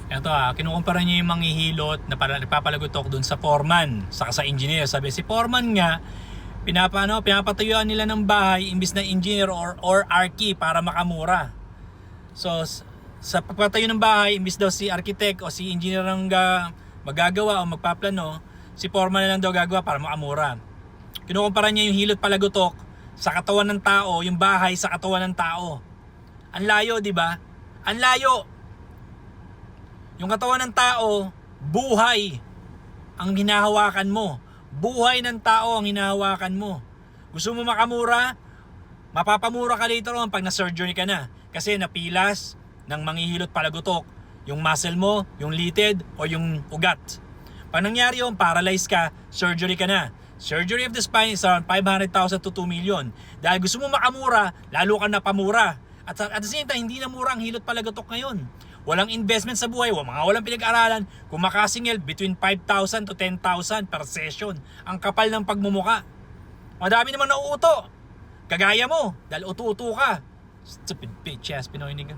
Ito kinukumpara niya yung manghihilot na nagpapalagotok doon sa foreman, saka sa engineer. Sabi si foreman nga, pinapatuyuan nila ng bahay imbis na engineer or archi para makamura. So sa pagpatayo ng bahay, imbis daw si architect o si engineer ang magagawa o magpaplano, si foreman na lang daw gagawa para makamura. Kinukumpara niya yung hilot palagotok sa katawan ng tao, yung bahay sa katawan ng tao. Ang layo, di ba? Ang layo. Yung katawan ng tao, buhay ang hinahawakan mo. Buhay ng tao ang hinahawakan mo. Gusto mo makamura? Mapapamura ka later on pag na-surgery ka na. Kasi napilas ng manghihilot palagotok yung muscle mo, yung litid, o yung ugat. Pag nangyari yun, paralyzed ka, surgery ka na. Surgery of the spine is around 500,000 to 2 million. Dahil gusto mo makamura, lalo ka na pamura. At the same time, hindi na mura ang hilot palagotok ngayon. Walang investment sa buhay, walang pinag-aralan. Kung makasingil, between 5,000 to 10,000 per session. Ang kapal ng pagmumuka. Madami naman nauuto. Kagaya mo, dahil utu-utu ka. Stupid bitch ass Pinoy nigga.